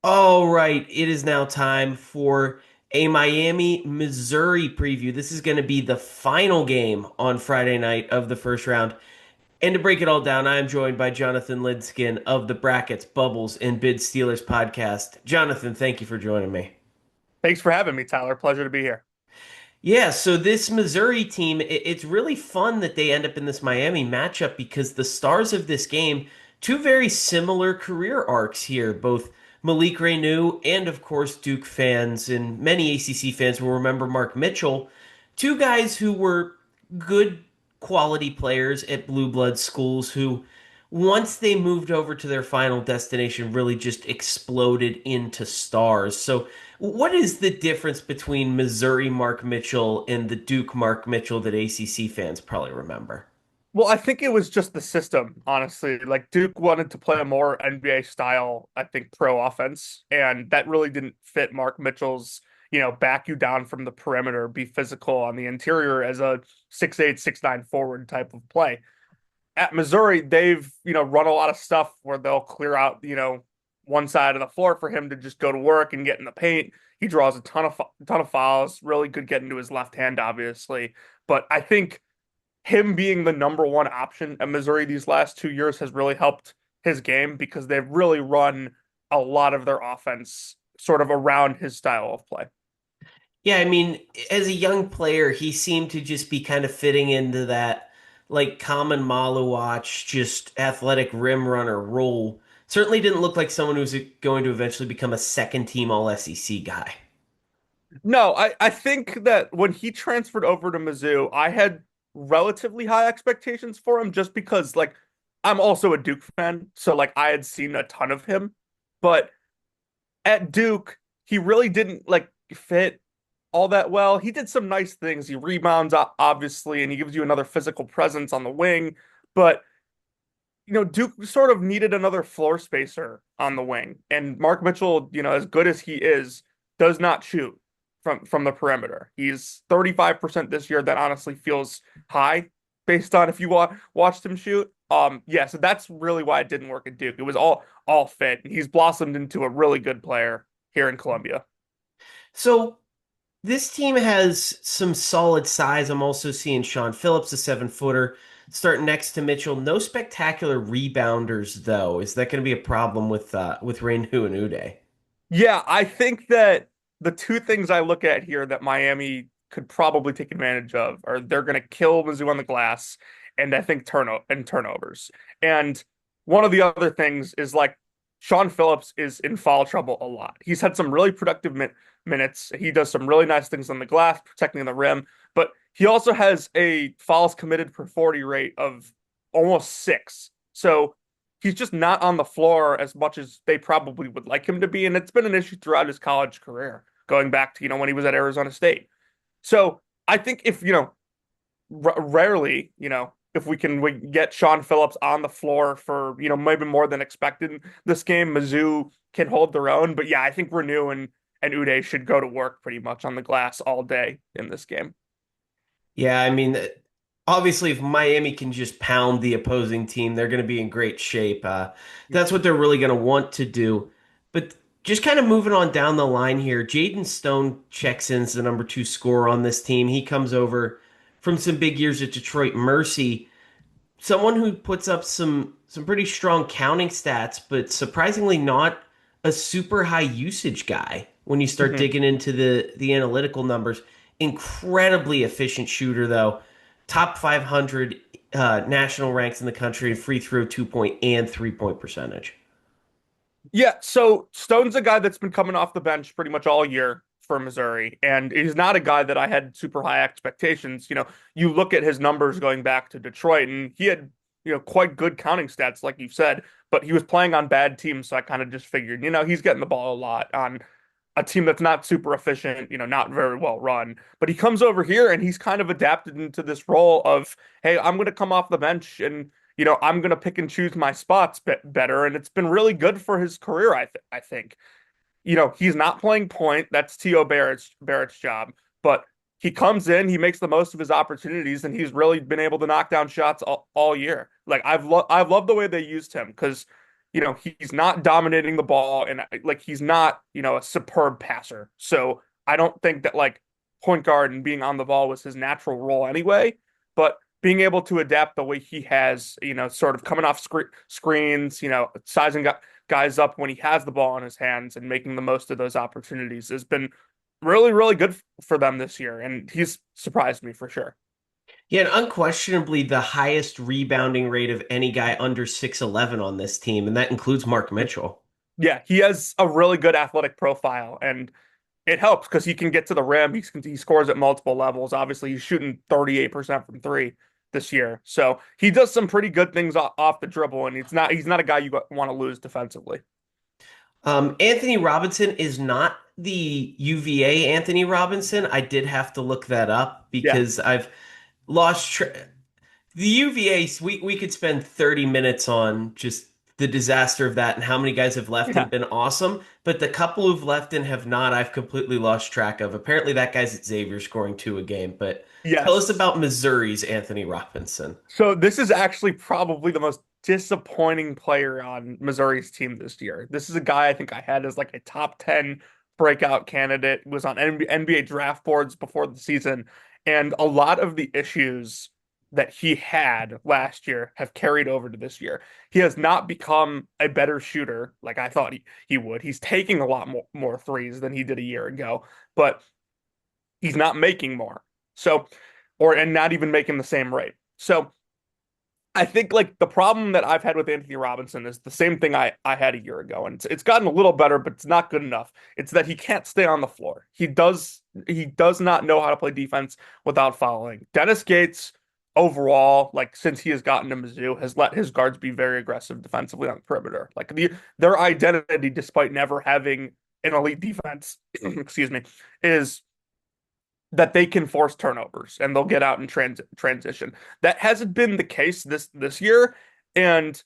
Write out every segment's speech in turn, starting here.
All right, it is now time for a Miami, Missouri preview. This is going to be the final game on Friday night of the first round. And to break it all down, I am joined by Jonathan Lidskin of the Brackets, Bubbles, and Bid Steelers podcast. Jonathan, thank you for joining me. Thanks for having me, Tyler. Pleasure to be here. Yeah, so this Missouri team, it's really fun that they end up in this Miami matchup because the stars of this game, two very similar career arcs here, both Malik Reneau and, of course, Duke fans and many ACC fans will remember Mark Mitchell, two guys who were good quality players at blue blood schools who, once they moved over to their final destination, really just exploded into stars. So, what is the difference between Missouri Mark Mitchell and the Duke Mark Mitchell that ACC fans probably remember? Well, I think it was just the system, honestly. Like Duke wanted to play a more NBA style, I think, pro offense, and that really didn't fit Mark Mitchell's, back you down from the perimeter, be physical on the interior as a 6'8", 6'9" forward type of play. At Missouri, they've, run a lot of stuff where they'll clear out, one side of the floor for him to just go to work and get in the paint. He draws a ton of fouls, really good getting to his left hand, obviously. But I think him being the number one option at Missouri these last 2 years has really helped his game because they've really run a lot of their offense sort of around his style of play. Yeah, I mean, as a young player, he seemed to just be kind of fitting into that like common Maluach, just athletic rim runner role. Certainly didn't look like someone who's going to eventually become a second team All SEC guy. No, I think that when he transferred over to Mizzou, I had relatively high expectations for him just because like I'm also a Duke fan, so like I had seen a ton of him. But at Duke, he really didn't like fit all that well. He did some nice things. He rebounds obviously, and he gives you another physical presence on the wing. But Duke sort of needed another floor spacer on the wing. And Mark Mitchell, as good as he is, does not shoot from the perimeter. He's 35% this year. That honestly feels high based on if you watched him shoot. Yeah, so that's really why it didn't work at Duke. It was all fit. And he's blossomed into a really good player here in Columbia. So this team has some solid size. I'm also seeing Sean Phillips, a 7 footer, starting next to Mitchell. No spectacular rebounders, though. Is that going to be a problem with Reinu and Uday? Yeah, I think that the two things I look at here that Miami could probably take advantage of are they're going to kill Mizzou on the glass, and I think turnovers. And one of the other things is like Sean Phillips is in foul trouble a lot. He's had some really productive minutes. He does some really nice things on the glass, protecting the rim, but he also has a fouls committed per 40 rate of almost six. So he's just not on the floor as much as they probably would like him to be. And it's been an issue throughout his college career, going back to, when he was at Arizona State. So I think if, rarely, if we get Sean Phillips on the floor for, maybe more than expected in this game, Mizzou can hold their own. But yeah, I think Renew and Uday should go to work pretty much on the glass all day in this game. Yeah, I mean, obviously, if Miami can just pound the opposing team, they're going to be in great shape. That's what they're really going to want to do. But just kind of moving on down the line here, Jaden Stone checks in as the number two scorer on this team. He comes over from some big years at Detroit Mercy, someone who puts up some pretty strong counting stats, but surprisingly not a super high usage guy when you start Mhm. digging into the analytical numbers. Incredibly efficient shooter though. Top 500 national ranks in the country in free throw 2 point and 3 point percentage. Yeah, so Stone's a guy that's been coming off the bench pretty much all year for Missouri, and he's not a guy that I had super high expectations. You look at his numbers going back to Detroit, and he had, quite good counting stats, like you said, but he was playing on bad teams, so I kind of just figured, he's getting the ball a lot on a team that's not super efficient, not very well run. But he comes over here and he's kind of adapted into this role of, hey, I'm going to come off the bench and I'm going to pick and choose my spots better. And it's been really good for his career, I think. He's not playing point. That's T.O. Barrett's job. But he comes in, he makes the most of his opportunities, and he's really been able to knock down shots all year. Like I've loved the way they used him because, he's not dominating the ball and like he's not, a superb passer. So I don't think that like point guard and being on the ball was his natural role anyway, but being able to adapt the way he has, sort of coming off screens, sizing guys up when he has the ball in his hands and making the most of those opportunities has been really, really good for them this year. And he's surprised me for sure. Yeah, and unquestionably the highest rebounding rate of any guy under 6'11 on this team, and that includes Mark Mitchell. Yeah, he has a really good athletic profile, and it helps because he can get to the rim. He scores at multiple levels. Obviously, he's shooting 38% from three this year. So he does some pretty good things off the dribble, and he's not a guy you want to lose defensively. Anthony Robinson is not the UVA Anthony Robinson. I did have to look that up Yeah. because I've lost the UVA. We could spend 30 minutes on just the disaster of that and how many guys have left and Yeah. been awesome, but the couple who've left and have not, I've completely lost track of. Apparently, that guy's at Xavier scoring two a game. But tell us Yes. about Missouri's Anthony Robinson. So this is actually probably the most disappointing player on Missouri's team this year. This is a guy I think I had as like a top 10 breakout candidate, was on NBA draft boards before the season, and a lot of the issues that he had last year have carried over to this year. He has not become a better shooter like I thought he would. He's taking a lot more threes than he did a year ago, but he's not making more. So, and not even making the same rate. So I think like the problem that I've had with Anthony Robinson is the same thing I had a year ago, and it's gotten a little better, but it's not good enough. It's that he can't stay on the floor. He does not know how to play defense without fouling. Dennis Gates overall, like since he has gotten to Mizzou, has let his guards be very aggressive defensively on the perimeter. Like their identity, despite never having an elite defense, excuse me, is that they can force turnovers and they'll get out in transition. That hasn't been the case this year, and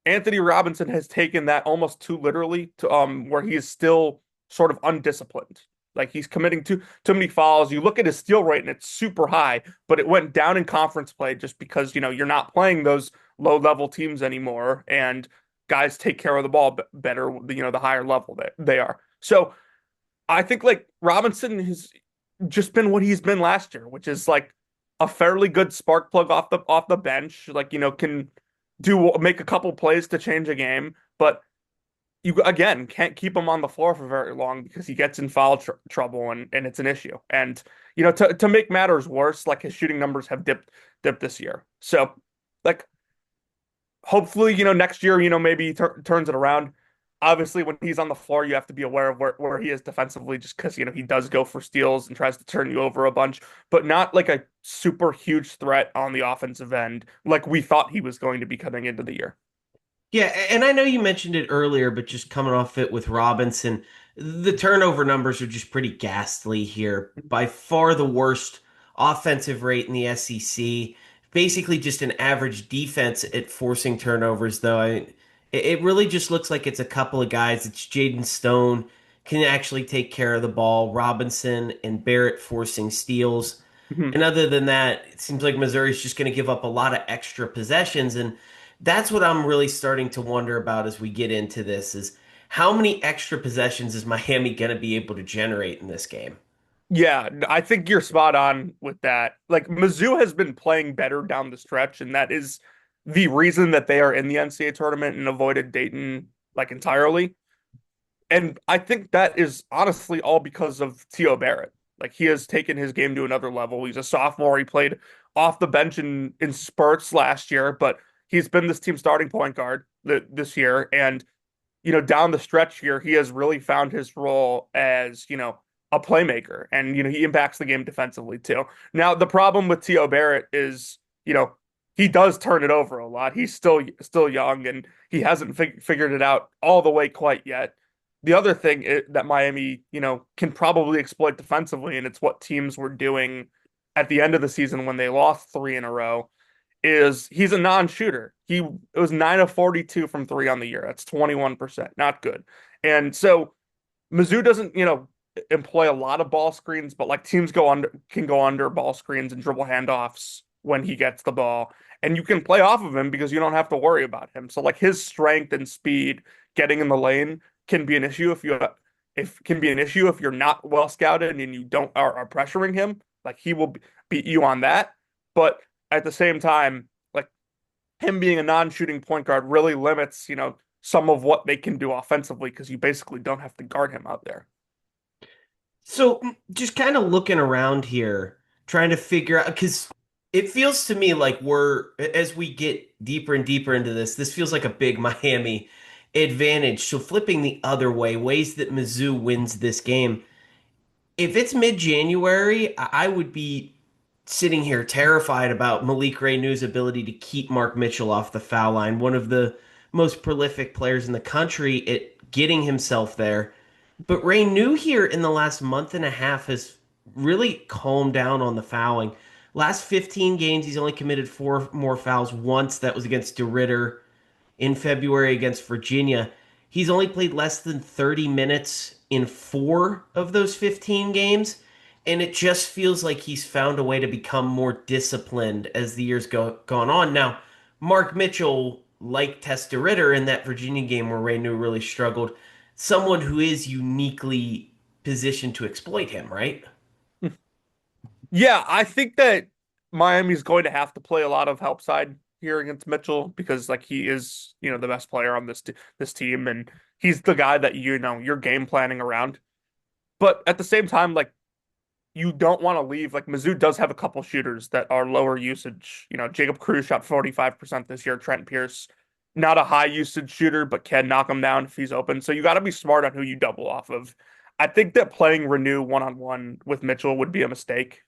Anthony Robinson has taken that almost too literally to where he is still sort of undisciplined. Like he's committing too many fouls. You look at his steal rate and it's super high, but it went down in conference play just because you're not playing those low level teams anymore, and guys take care of the ball better. The higher level they are. So I think like Robinson has just been what he's been last year, which is like a fairly good spark plug off the bench. Like, can make a couple plays to change a game, but you again can't keep him on the floor for very long because he gets in foul trouble and it's an issue. And to make matters worse, like his shooting numbers have dipped this year. So like hopefully, next year, maybe he turns it around. Obviously, when he's on the floor, you have to be aware of where he is defensively, just because, he does go for steals and tries to turn you over a bunch, but not like a super huge threat on the offensive end, like we thought he was going to be coming into the year. Yeah, and I know you mentioned it earlier, but just coming off it with Robinson, the turnover numbers are just pretty ghastly here. By far the worst offensive rate in the SEC. Basically, just an average defense at forcing turnovers, though. It really just looks like it's a couple of guys. It's Jaden Stone can actually take care of the ball, Robinson and Barrett forcing steals. Mhm. And other than that, it seems like Missouri's just going to give up a lot of extra possessions. And that's what I'm really starting to wonder about as we get into this is how many extra possessions is Miami going to be able to generate in this game? Yeah, I think you're spot on with that. Like Mizzou has been playing better down the stretch, and that is the reason that they are in the NCAA tournament and avoided Dayton like entirely. And I think that is honestly all because of T.O. Barrett. Like he has taken his game to another level. He's a sophomore. He played off the bench in spurts last year, but he's been this team starting point guard this year. And down the stretch here, he has really found his role as, a playmaker. And, he impacts the game defensively too. Now, the problem with T.O. Barrett is, he does turn it over a lot. He's still young and he hasn't figured it out all the way quite yet. The other thing that Miami, can probably exploit defensively, and it's what teams were doing at the end of the season when they lost three in a row, is he's a non-shooter. It was 9 of 42 from three on the year. That's 21%. Not good. And so Mizzou doesn't, employ a lot of ball screens, but like teams can go under ball screens and dribble handoffs when he gets the ball, and you can play off of him because you don't have to worry about him. So like his strength and speed getting in the lane can be an issue if you're not well scouted and you don't are pressuring him. Like he will beat you on that. But at the same time, like him being a non-shooting point guard really limits, some of what they can do offensively because you basically don't have to guard him out there. So just kind of looking around here, trying to figure out, because it feels to me like as we get deeper and deeper into this, this feels like a big Miami advantage. So flipping the other way, ways that Mizzou wins this game. If it's mid-January, I would be sitting here terrified about Malik Reynou's ability to keep Mark Mitchell off the foul line, one of the most prolific players in the country at getting himself there. But Renew here in the last month and a half has really calmed down on the fouling. Last 15 games, he's only committed four more fouls once. That was against DeRitter in February against Virginia. He's only played less than 30 minutes in four of those 15 games. And it just feels like he's found a way to become more disciplined as the years gone on. Now, Mark Mitchell, like Testa Ritter in that Virginia game where Renew really struggled, someone who is uniquely positioned to exploit him, right? Yeah, I think that Miami's going to have to play a lot of help side here against Mitchell because like he is, the best player on this team and he's the guy that you're game planning around. But at the same time, like you don't want to leave. Like Mizzou does have a couple shooters that are lower usage. Jacob Cruz shot 45% this year. Trent Pierce, not a high usage shooter, but can knock him down if he's open. So you got to be smart on who you double off of. I think that playing Renew one-on-one with Mitchell would be a mistake.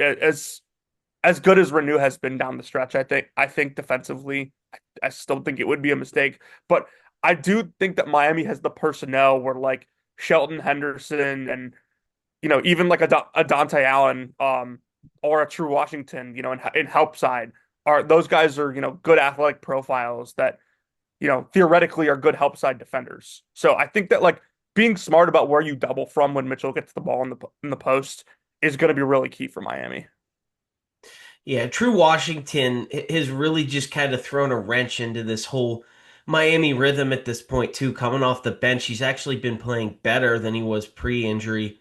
As good as Renew has been down the stretch, I think defensively, I still think it would be a mistake. But I do think that Miami has the personnel where like Shelton Henderson and even like a Dante Allen, or a True Washington, in help side are those guys are, good athletic profiles that, theoretically are good help side defenders. So I think that like being smart about where you double from when Mitchell gets the ball in the post is going to be really key for Miami. Yeah, True Washington has really just kind of thrown a wrench into this whole Miami rhythm at this point, too. Coming off the bench, he's actually been playing better than he was pre-injury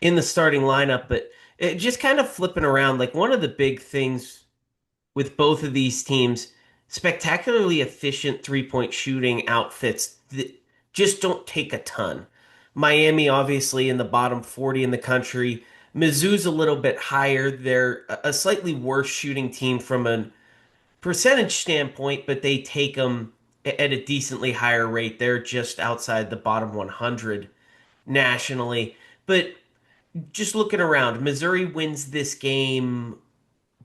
in the starting lineup, but just kind of flipping around. Like one of the big things with both of these teams, spectacularly efficient three-point shooting outfits that just don't take a ton. Miami, obviously, in the bottom 40 in the country. Mizzou's a little bit higher. They're a slightly worse shooting team from a percentage standpoint, but they take them at a decently higher rate. They're just outside the bottom 100 nationally. But just looking around, Missouri wins this game.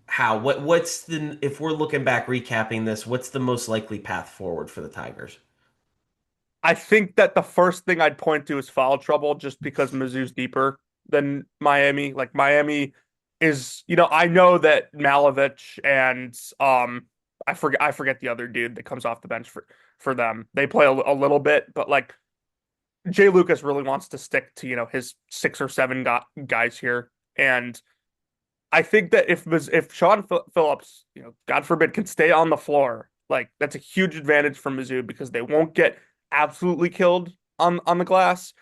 How? What's the if we're looking back recapping this, what's the most likely path forward for the Tigers? I think that the first thing I'd point to is foul trouble just because Mizzou's deeper than Miami. Like Miami is, I know that Malovich and I forget the other dude that comes off the bench for them. They play a little bit, but like Jay Lucas really wants to stick to, his six or seven guys here. And I think that if Sean Phillips, God forbid, can stay on the floor, like that's a huge advantage for Mizzou because they won't get absolutely killed on the glass.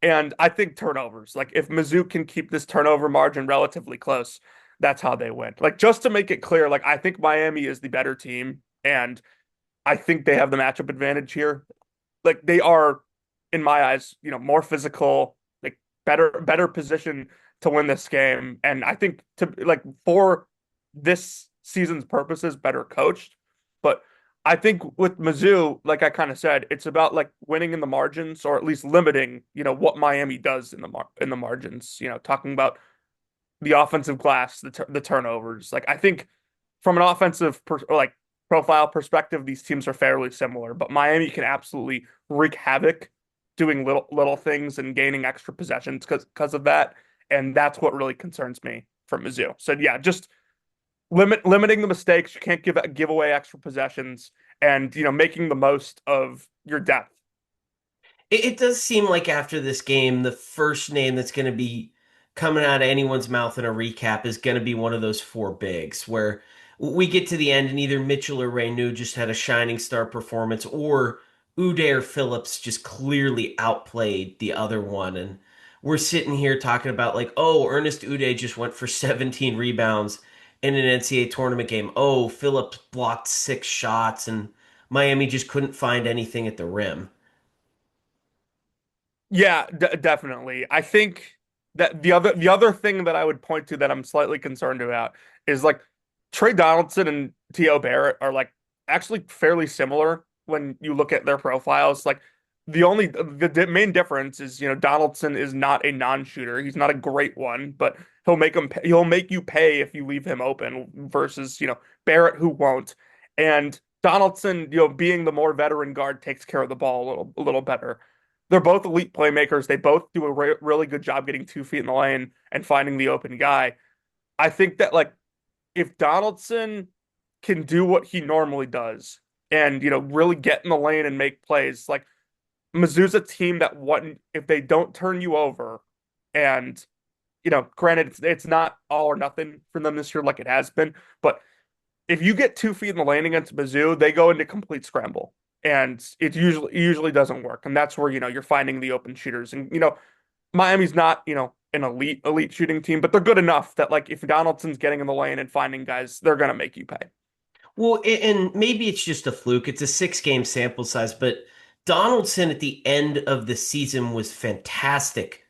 And I think turnovers, like if Mizzou can keep this turnover margin relatively close, that's how they win. Like just to make it clear, like I think Miami is the better team, and I think they have the matchup advantage here. Like they are, in my eyes, more physical, like better position to win this game. And I think to like for this season's purposes, better coached. But I think with Mizzou, like I kind of said, it's about like winning in the margins or at least limiting, what Miami does in the margins. Talking about the offensive glass, the turnovers. Like I think from an like profile perspective, these teams are fairly similar, but Miami can absolutely wreak havoc doing little things and gaining extra possessions because of that, and that's what really concerns me from Mizzou. So yeah, just limiting the mistakes. You can't give away extra possessions, and making the most of your depth. It does seem like after this game, the first name that's going to be coming out of anyone's mouth in a recap is going to be one of those four bigs, where we get to the end and either Mitchell or Reynu just had a shining star performance, or Uday or Phillips just clearly outplayed the other one. And we're sitting here talking about like, oh, Ernest Uday just went for 17 rebounds in an NCAA tournament game. Oh, Phillips blocked 6 shots and Miami just couldn't find anything at the rim. Yeah, d definitely. I think that the other thing that I would point to that I'm slightly concerned about is like Trey Donaldson and T.O. Barrett are like actually fairly similar when you look at their profiles. Like the main difference is, Donaldson is not a non-shooter. He's not a great one, but he'll make you pay if you leave him open versus, Barrett who won't. And Donaldson, being the more veteran guard takes care of the ball a little better. They're both elite playmakers. They both do a really good job getting 2 feet in the lane and finding the open guy. I think that like if Donaldson can do what he normally does and really get in the lane and make plays, like Mizzou's a team that what if they don't turn you over, and granted it's not all or nothing for them this year like it has been, but if you get 2 feet in the lane against Mizzou, they go into complete scramble. And it usually doesn't work. And that's where, you're finding the open shooters. And, Miami's not, an elite shooting team, but they're good enough that like if Donaldson's getting in the lane and finding guys, they're gonna make you pay. Well, and maybe it's just a fluke. It's a 6 game sample size, but Donaldson at the end of the season was fantastic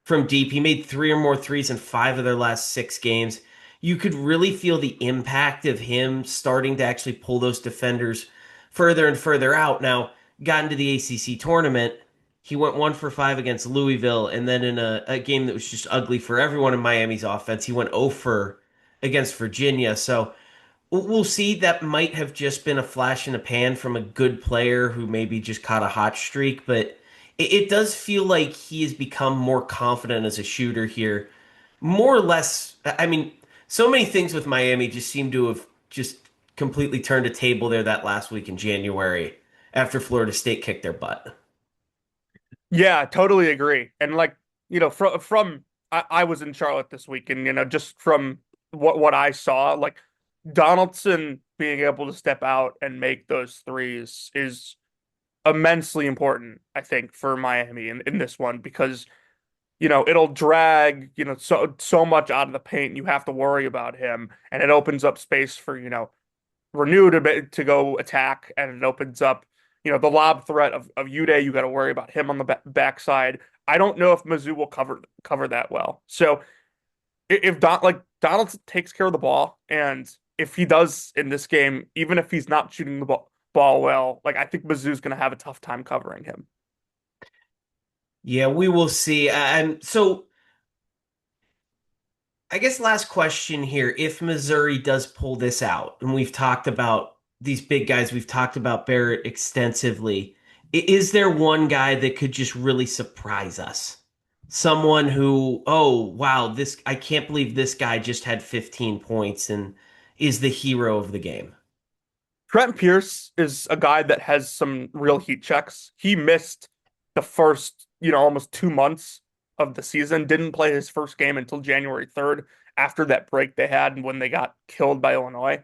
from deep. He made three or more threes in 5 of their last 6 games. You could really feel the impact of him starting to actually pull those defenders further and further out. Now, got into the ACC tournament. He went 1 for 5 against Louisville, and then in a game that was just ugly for everyone in Miami's offense, he went 0 for against Virginia. So we'll see. That might have just been a flash in the pan from a good player who maybe just caught a hot streak, but it does feel like he has become more confident as a shooter here. More or less, I mean, so many things with Miami just seem to have just completely turned a table there that last week in January after Florida State kicked their butt. Yeah, totally agree. And like, from I was in Charlotte this week, and just from what I saw, like Donaldson being able to step out and make those threes is immensely important, I think, for Miami in this one because it'll drag, so much out of the paint. You have to worry about him, and it opens up space for, Renew to go attack, and it opens up, the lob threat of Uday. You got to worry about him on the backside. I don't know if Mizzou will cover that well. So if Donaldson takes care of the ball, and if he does in this game, even if he's not shooting the ball well, like I think Mizzou's going to have a tough time covering him. Yeah, we will see. And so I guess last question here. If Missouri does pull this out, and we've talked about these big guys, we've talked about Barrett extensively, is there one guy that could just really surprise us? Someone who, oh, wow, this, I can't believe this guy just had 15 points and is the hero of the game. Trent Pierce is a guy that has some real heat checks. He missed the first, almost 2 months of the season, didn't play his first game until January 3rd after that break they had when they got killed by Illinois.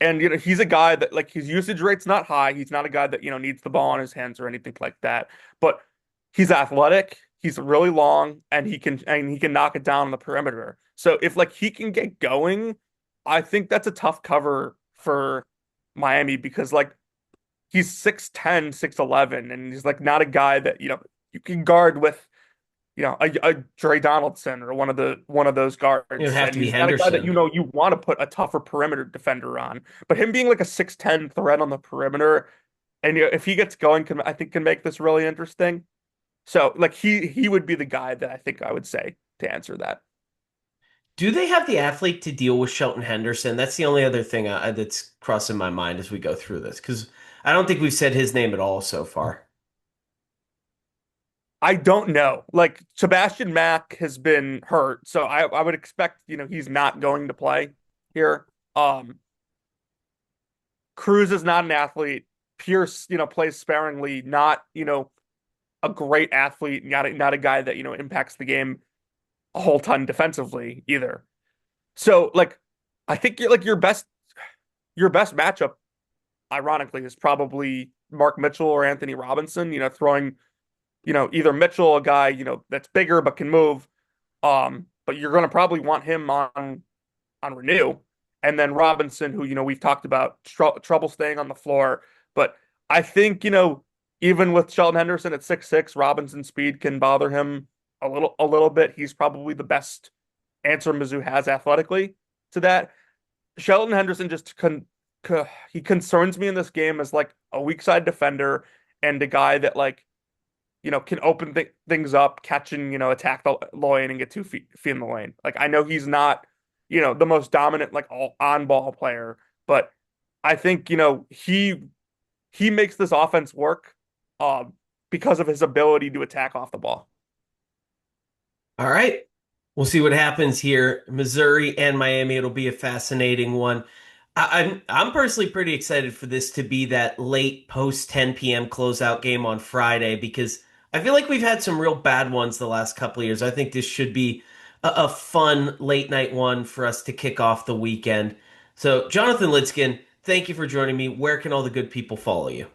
And, he's a guy that like his usage rate's not high. He's not a guy that, needs the ball on his hands or anything like that. But he's athletic, he's really long, and he can knock it down on the perimeter. So if like he can get going, I think that's a tough cover for Miami because like he's 6'10", 6'11", and he's like not a guy that, you can guard with, a Dre Donaldson or one of those It would guards. have And to be he's not a guy that, Henderson. you want to put a tougher perimeter defender on. But him being like a 6'10" threat on the perimeter, and if he gets going, I think can make this really interesting. So like he would be the guy that I think I would say to answer that. Do they have the athlete to deal with Shelton Henderson? That's the only other thing that's crossing my mind as we go through this, because I don't think we've said his name at all so far. I don't know. Like Sebastian Mack has been hurt, so I would expect, he's not going to play here. Cruz is not an athlete. Pierce, plays sparingly, not, a great athlete, not a guy that, impacts the game a whole ton defensively either. So like I think you're like your best. your best matchup, ironically, is probably Mark Mitchell or Anthony Robinson, throwing, either Mitchell, a guy, that's bigger but can move. But you're going to probably want him on renew. And then Robinson, who, we've talked about trouble staying on the floor. But I think, even with Sheldon Henderson at 6'6", Robinson's speed can bother him a little bit. He's probably the best answer Mizzou has athletically to that. Sheldon Henderson he concerns me in this game as like a weak side defender and a guy that like can open things up, catch and attack the lane and get 2 feet in the lane. Like I know he's not the most dominant like all on ball player, but I think he makes this offense work because of his ability to attack off the ball. All right. We'll see what happens here. Missouri and Miami. It'll be a fascinating one. I'm personally pretty excited for this to be that late post 10 p.m. closeout game on Friday because I feel like we've had some real bad ones the last couple of years. I think this should be a fun late night one for us to kick off the weekend. So, Jonathan Lidskin, thank you for joining me. Where can all the good people follow you?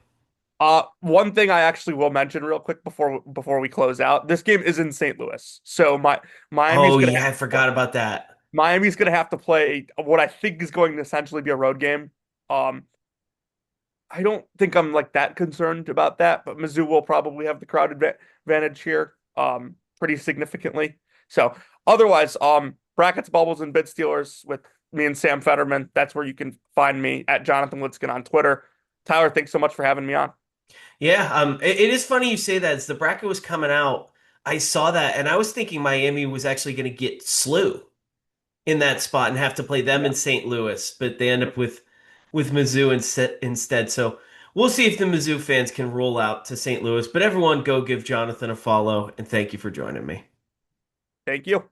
One thing I actually will mention real quick before we close out, this game is in St. Louis, so Miami's Oh, gonna yeah, I forgot about that. Miami's gonna have to play what I think is going to essentially be a road game. Um, I don't think I'm like that concerned about that, but Mizzou will probably have the crowd advantage here, pretty significantly. So otherwise, brackets, bubbles, and bid stealers with me and Sam Fetterman. That's where you can find me at Jonathan Lidskin on Twitter. Tyler, thanks so much for having me on. Yeah, it is funny you say that. As the bracket was coming out, I saw that and I was thinking Miami was actually going to get slew in that spot and have to play them Yeah. in St. Louis, but they end up with Mizzou instead. So we'll see if the Mizzou fans can roll out to St. Louis. But everyone, go give Jonathan a follow and thank you for joining me. Thank you.